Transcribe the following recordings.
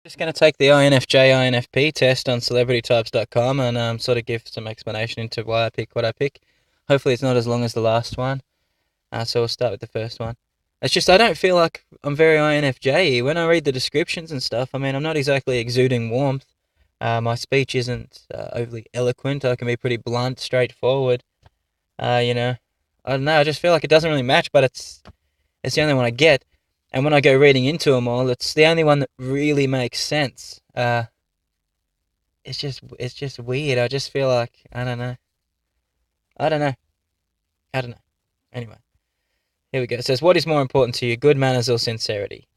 Just going to take the INFJ INFP test on celebritytypes.com and sort of give some explanation into why I pick what I pick. Hopefully, it's not as long as the last one. So we'll start with the first one. It's just I don't feel like I'm very INFJ when I read the descriptions and stuff. I mean, I'm not exactly exuding warmth. My speech isn't overly eloquent. I can be pretty blunt, straightforward. You know, I don't know. I just feel like it doesn't really match, but it's the only one I get. And when I go reading into them all, it's the only one that really makes sense. It's just weird. I just feel like I don't know. I don't know. I don't know. Anyway, here we go. It says, "What is more important to you, good manners or sincerity?"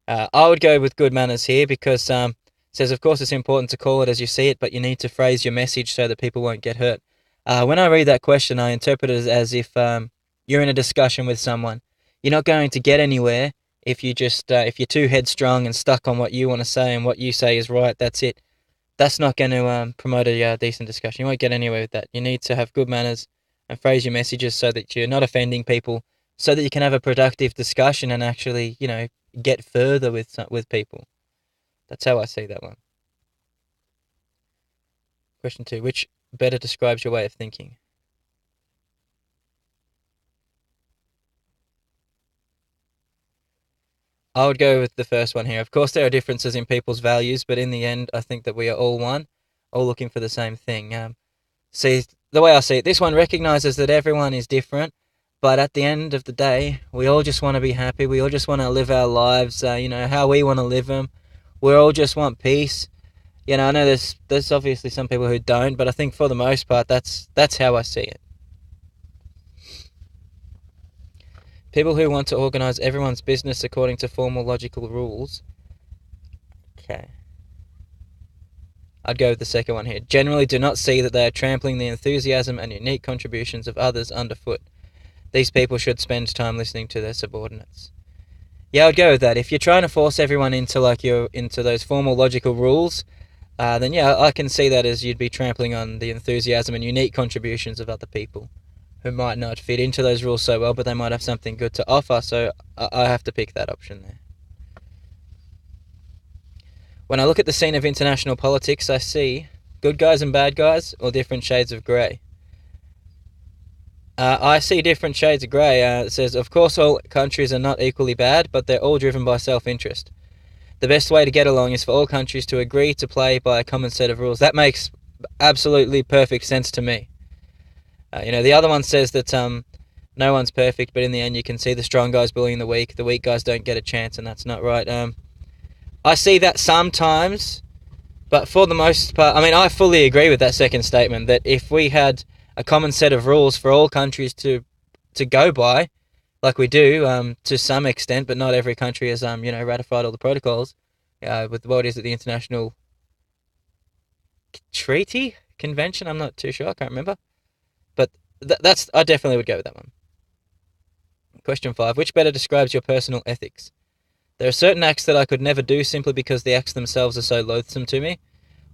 I would go with good manners here because it says, of course, it's important to call it as you see it, but you need to phrase your message so that people won't get hurt. When I read that question, I interpret it as if you're in a discussion with someone. You're not going to get anywhere if if you're too headstrong and stuck on what you want to say and what you say is right. That's it. That's not going to promote a decent discussion. You won't get anywhere with that. You need to have good manners and phrase your messages so that you're not offending people, so that you can have a productive discussion and actually, get further with people. That's how I see that one. Question 2. Which better describes your way of thinking? I would go with the first one here. Of course, there are differences in people's values, but in the end, I think that we are all one, all looking for the same thing. See, the way I see it, this one recognizes that everyone is different, but at the end of the day, we all just want to be happy. We all just want to live our lives, how we want to live them. We all just want peace. I know there's obviously some people who don't, but I think for the most part, that's how I see it. People who want to organize everyone's business according to formal logical rules. Okay. I'd go with the second one here. Generally do not see that they are trampling the enthusiasm and unique contributions of others underfoot. These people should spend time listening to their subordinates. Yeah, I'd go with that. If you're trying to force everyone into into those formal logical rules, then yeah, I can see that as you'd be trampling on the enthusiasm and unique contributions of other people who might not fit into those rules so well, but they might have something good to offer, so I have to pick that option there. When I look at the scene of international politics, I see good guys and bad guys, or different shades of grey. I see different shades of grey. It says, of course all countries are not equally bad, but they're all driven by self-interest. The best way to get along is for all countries to agree to play by a common set of rules. That makes absolutely perfect sense to me. The other one says that no one's perfect, but in the end you can see the strong guys bullying the weak guys don't get a chance, and that's not right. I see that sometimes, but for the most part, I mean, I fully agree with that second statement, that if we had a common set of rules for all countries to go by, like we do to some extent, but not every country has ratified all the protocols with what is it, the International Treaty Convention? I'm not too sure, I can't remember. But I definitely would go with that one. Question 5. Which better describes your personal ethics? There are certain acts that I could never do simply because the acts themselves are so loathsome to me,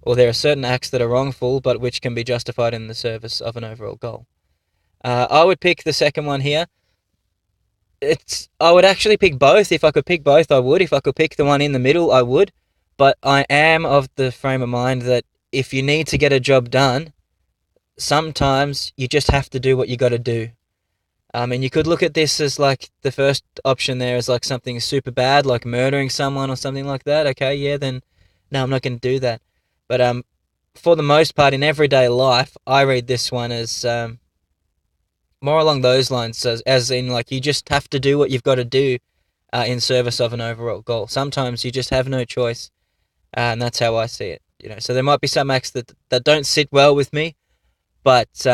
or there are certain acts that are wrongful but which can be justified in the service of an overall goal. I would pick the second one here. I would actually pick both. If I could pick both, I would. If I could pick the one in the middle, I would. But I am of the frame of mind that if you need to get a job done, sometimes you just have to do what you got to do. And you could look at this as like the first option there is like something super bad, like murdering someone or something like that. Okay, yeah, then no, I'm not going to do that. But for the most part in everyday life, I read this one as more along those lines, as in like you just have to do what you've got to do in service of an overall goal. Sometimes you just have no choice, and that's how I see it. So there might be some acts that don't sit well with me, but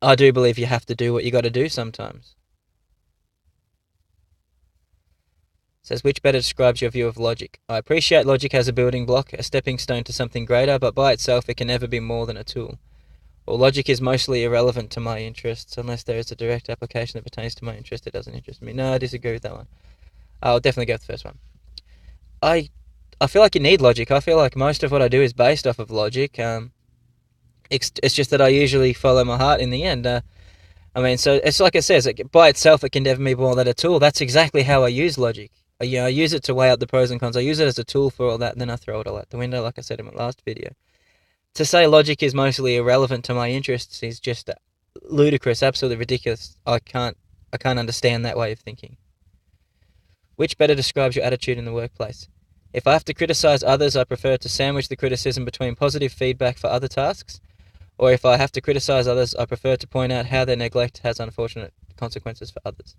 I do believe you have to do what you got to do sometimes. It says, which better describes your view of logic? I appreciate logic as a building block, a stepping stone to something greater, but by itself it can never be more than a tool. Well, logic is mostly irrelevant to my interests, unless there is a direct application that pertains to my interest. It doesn't interest me. No, I disagree with that one. I'll definitely go with the first one. I feel like you need logic. I feel like most of what I do is based off of logic. It's just that I usually follow my heart in the end. So it's like it says, by itself it can never be more than a tool. That's exactly how I use logic. I use it to weigh up the pros and cons. I use it as a tool for all that, and then I throw it all out the window, like I said in my last video. To say logic is mostly irrelevant to my interests is just ludicrous, absolutely ridiculous. I can't understand that way of thinking. Which better describes your attitude in the workplace? If I have to criticize others, I prefer to sandwich the criticism between positive feedback for other tasks, or if I have to criticize others, I prefer to point out how their neglect has unfortunate consequences for others.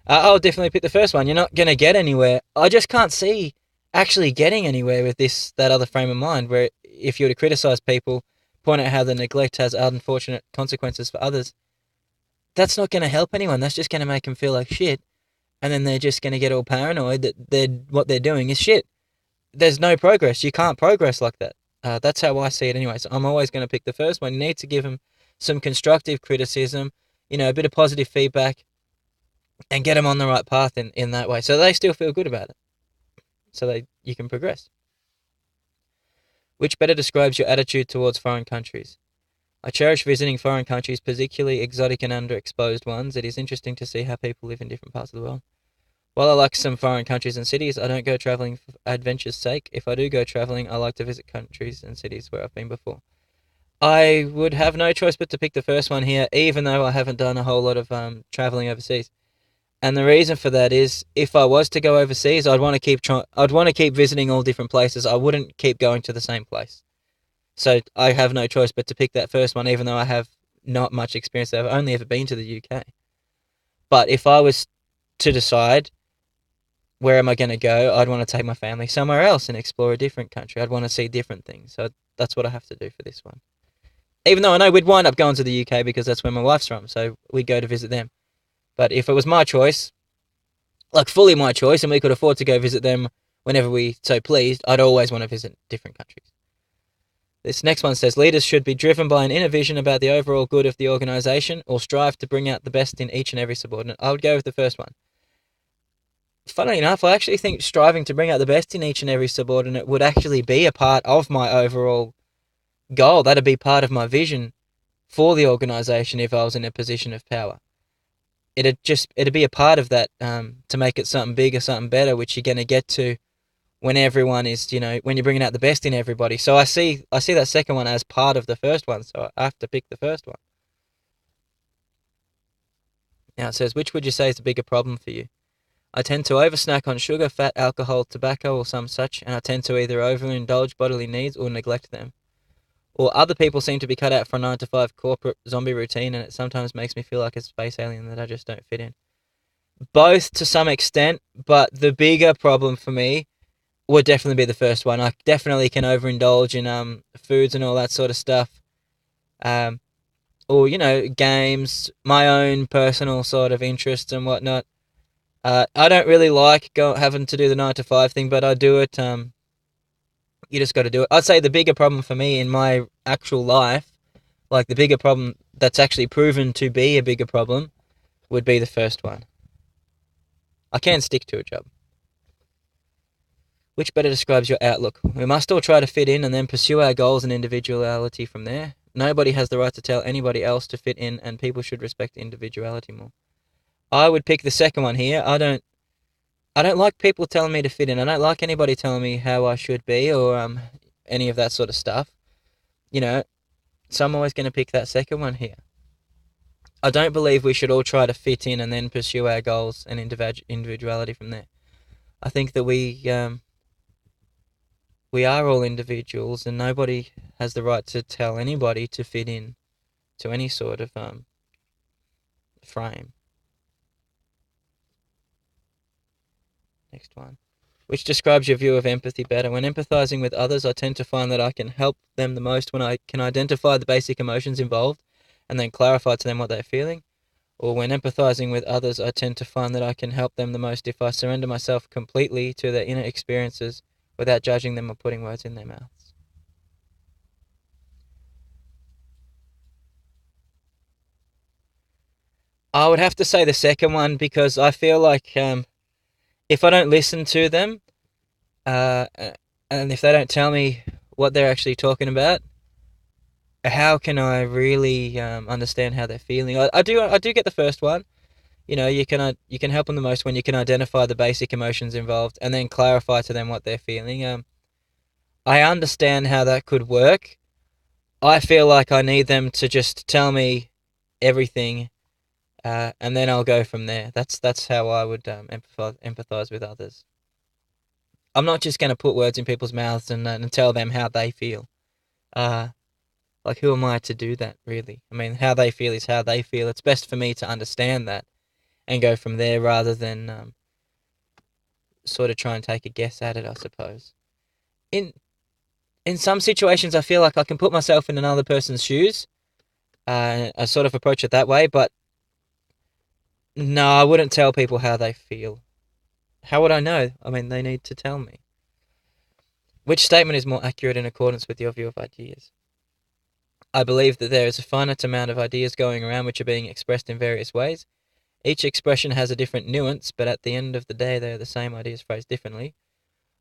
I'll definitely pick the first one. You're not going to get anywhere. I just can't see actually getting anywhere with that other frame of mind, where if you were to criticize people, point out how the neglect has unfortunate consequences for others, that's not going to help anyone. That's just going to make them feel like shit, and then they're just going to get all paranoid that what they're doing is shit. There's no progress. You can't progress like that. That's how I see it anyway. So I'm always going to pick the first one. You need to give them some constructive criticism, a bit of positive feedback, and get them on the right path in that way, so they still feel good about it, so you can progress. Which better describes your attitude towards foreign countries? I cherish visiting foreign countries, particularly exotic and underexposed ones. It is interesting to see how people live in different parts of the world. While I like some foreign countries and cities, I don't go travelling for adventure's sake. If I do go travelling, I like to visit countries and cities where I've been before. I would have no choice but to pick the first one here, even though I haven't done a whole lot of travelling overseas. And the reason for that is, if I was to go overseas, I'd want to keep visiting all different places. I wouldn't keep going to the same place. So I have no choice but to pick that first one, even though I have not much experience. I've only ever been to the UK. But if I was to decide where am I going to go, I'd want to take my family somewhere else and explore a different country. I'd want to see different things. So that's what I have to do for this one. Even though I know we'd wind up going to the UK because that's where my wife's from, so we'd go to visit them. But if it was my choice, like fully my choice, and we could afford to go visit them whenever we so pleased, I'd always want to visit different countries. This next one says, leaders should be driven by an inner vision about the overall good of the organisation, or strive to bring out the best in each and every subordinate. I would go with the first one. Funnily enough, I actually think striving to bring out the best in each and every subordinate would actually be a part of my overall goal. That'd be part of my vision for the organisation if I was in a position of power. It'd be a part of that to make it something bigger, something better, which you're going to get to when everyone is, when you're bringing out the best in everybody. So I see that second one as part of the first one, so I have to pick the first one. Now it says, which would you say is the bigger problem for you? I tend to oversnack on sugar, fat, alcohol, tobacco, or some such, and I tend to either overindulge bodily needs or neglect them. Or other people seem to be cut out for a 9-to-5 corporate zombie routine, and it sometimes makes me feel like a space alien that I just don't fit in. Both to some extent, but the bigger problem for me would definitely be the first one. I definitely can overindulge in foods and all that sort of stuff. Or, games, my own personal sort of interests and whatnot. I don't really like having to do the 9-to-5 thing, but I do it. You just got to do it. I'd say the bigger problem for me in my actual life, like the bigger problem that's actually proven to be a bigger problem, would be the first one. I can stick to a job. Which better describes your outlook? We must all try to fit in and then pursue our goals and individuality from there. Nobody has the right to tell anybody else to fit in, and people should respect individuality more. I would pick the second one here. I don't like people telling me to fit in. I don't like anybody telling me how I should be or any of that sort of stuff. So I'm always going to pick that second one here. I don't believe we should all try to fit in and then pursue our goals and individuality from there. I think that we are all individuals, and nobody has the right to tell anybody to fit in to any sort of frame. Next one. Which describes your view of empathy better? When empathizing with others, I tend to find that I can help them the most when I can identify the basic emotions involved and then clarify to them what they're feeling. Or when empathizing with others, I tend to find that I can help them the most if I surrender myself completely to their inner experiences without judging them or putting words in their mouths. I would have to say the second one, because I feel like if I don't listen to them, and if they don't tell me what they're actually talking about, how can I really understand how they're feeling? I do get the first one. you can help them the most when you can identify the basic emotions involved and then clarify to them what they're feeling. I understand how that could work. I feel like I need them to just tell me everything, and then I'll go from there. That's how I would empathize with others. I'm not just going to put words in people's mouths and tell them how they feel. Uh, like, who am I to do that, really? I mean, how they feel is how they feel. It's best for me to understand that and go from there rather than sort of try and take a guess at it, I suppose. In in some situations, I feel like I can put myself in another person's shoes. I sort of approach it that way, but no, I wouldn't tell people how they feel. How would I know? I mean, they need to tell me. Which statement is more accurate in accordance with your view of ideas? I believe that there is a finite amount of ideas going around which are being expressed in various ways. Each expression has a different nuance, but at the end of the day, they are the same ideas phrased differently.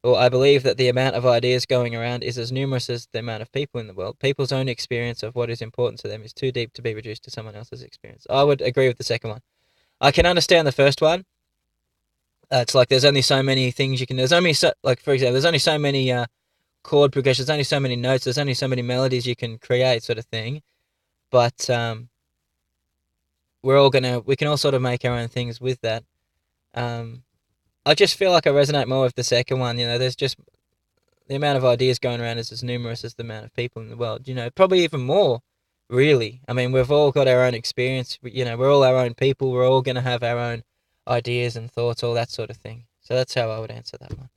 Or I believe that the amount of ideas going around is as numerous as the amount of people in the world. People's own experience of what is important to them is too deep to be reduced to someone else's experience. I would agree with the second one. I can understand the first one. It's like there's only so many things you can. There's only so, like, for example, there's only so many chord progressions. There's only so many notes. There's only so many melodies you can create, sort of thing. But we can all sort of make our own things with that. I just feel like I resonate more with the second one. There's just the amount of ideas going around is as numerous as the amount of people in the world. Probably even more, really. I mean, we've all got our own experience. We're all our own people. We're all going to have our own ideas and thoughts, all that sort of thing. So that's how I would answer that one.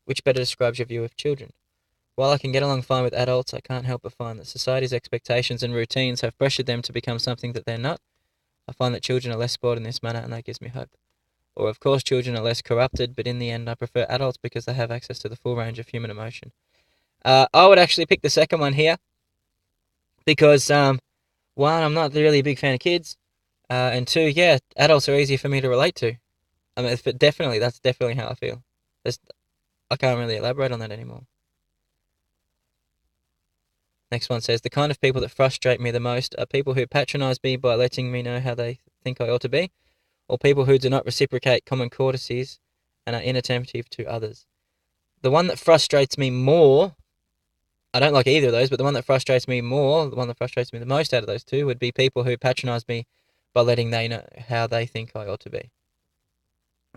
Which better describes your view of children? While I can get along fine with adults, I can't help but find that society's expectations and routines have pressured them to become something that they're not. I find that children are less spoiled in this manner, and that gives me hope. Or, of course, children are less corrupted, but in the end, I prefer adults because they have access to the full range of human emotion. I would actually pick the second one here because, one, I'm not really a big fan of kids, and two, yeah, adults are easier for me to relate to. I mean, that's definitely how I feel. I can't really elaborate on that anymore. Next one says, the kind of people that frustrate me the most are people who patronize me by letting me know how they think I ought to be, or people who do not reciprocate common courtesies and are inattentive to others. The one that frustrates me more, I don't like either of those, but the one that frustrates me more, the one that frustrates me the most out of those two would be people who patronize me by letting they know how they think I ought to be.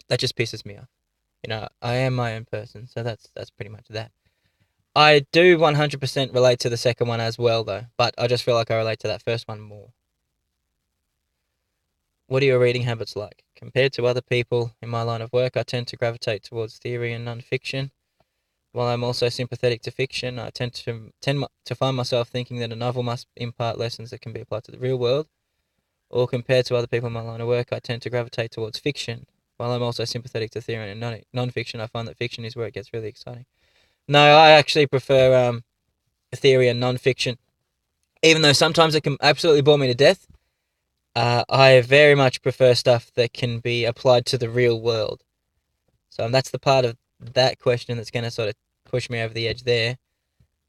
That just pisses me off. I am my own person, so that's pretty much that. I do 100% relate to the second one as well, though, but I just feel like I relate to that first one more. What are your reading habits like? Compared to other people in my line of work, I tend to gravitate towards theory and non-fiction. While I'm also sympathetic to fiction, I tend to find myself thinking that a novel must impart lessons that can be applied to the real world. Or compared to other people in my line of work, I tend to gravitate towards fiction. While I'm also sympathetic to theory and non-fiction, I find that fiction is where it gets really exciting. No, I actually prefer theory and non-fiction. Even though sometimes it can absolutely bore me to death, I very much prefer stuff that can be applied to the real world. So that's the part of that question that's going to sort of push me over the edge there.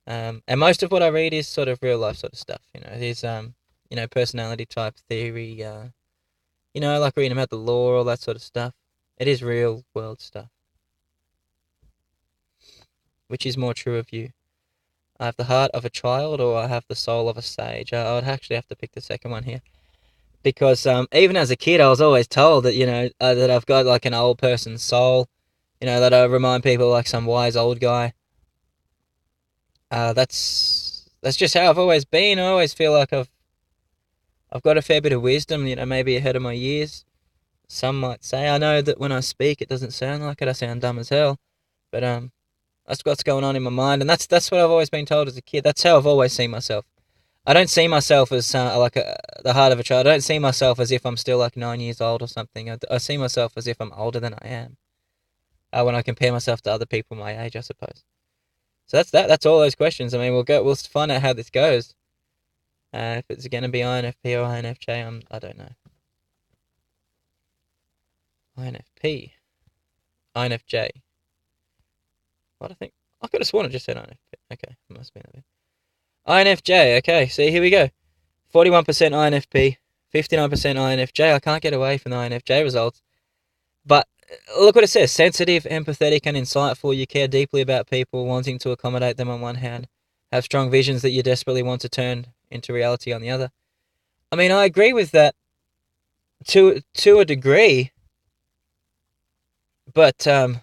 And most of what I read is sort of real life sort of stuff. There's personality type theory. I like reading about the law, all that sort of stuff. It is real world stuff. Which is more true of you? I have the heart of a child, or I have the soul of a sage. I would actually have to pick the second one here, because even as a kid, I was always told that that I've got like an old person's soul. That I remind people like some wise old guy. That's just how I've always been. I always feel like I've got a fair bit of wisdom. Maybe ahead of my years. Some might say. I know that when I speak, it doesn't sound like it. I sound dumb as hell, but that's what's going on in my mind, and that's what I've always been told as a kid. That's how I've always seen myself. I don't see myself as the heart of a child. I don't see myself as if I'm still like 9 years old or something. I see myself as if I'm older than I am. When I compare myself to other people my age, I suppose. So that's that. That's all those questions. I mean, we'll find out how this goes. If it's going to be INFP or INFJ, I don't know. INFP, INFJ. What I think I could have sworn I just said INFP. Okay, must be that bit. INFJ. Okay, see, here we go. 41% INFP, 59% INFJ. I can't get away from the INFJ results. But look what it says. Sensitive, empathetic, and insightful. You care deeply about people, wanting to accommodate them on one hand. Have strong visions that you desperately want to turn into reality on the other. I mean, I agree with that to a degree. But I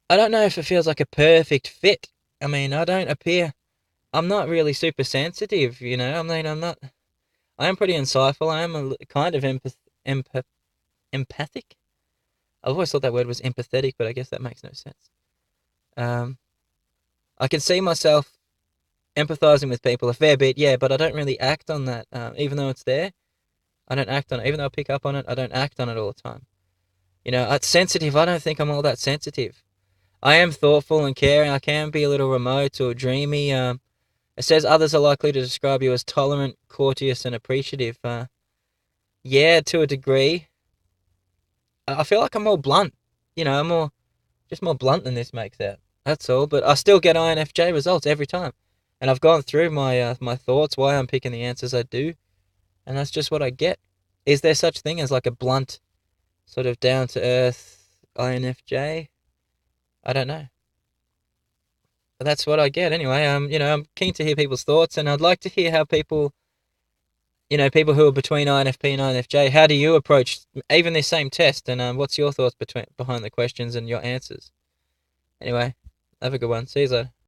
don't know if it feels like a perfect fit. I mean, I'm not really super sensitive, you know. I mean, I am pretty insightful. I am kind of empathic. I've always thought that word was empathetic, but I guess that makes no sense. Um, I can see myself empathizing with people a fair bit, yeah, but I don't really act on that. Even though it's there, I don't act on it. Even though I pick up on it, I don't act on it all the time. You know, it's sensitive. I don't think I'm all that sensitive. I am thoughtful and caring. I can be a little remote or dreamy. It says others are likely to describe you as tolerant, courteous, and appreciative. Yeah, to a degree. I feel like I'm more blunt. You know, I'm just more blunt than this makes out. That's all. But I still get INFJ results every time, and I've gone through my thoughts, why I'm picking the answers I do, and that's just what I get. Is there such thing as like a blunt, sort of down to earth INFJ? I don't know. But that's what I get anyway. You know, I'm keen to hear people's thoughts, and I'd like to hear how people, you know, people who are between INFP and INFJ, how do you approach even this same test? And what's your thoughts behind the questions and your answers? Anyway, have a good one. See you later.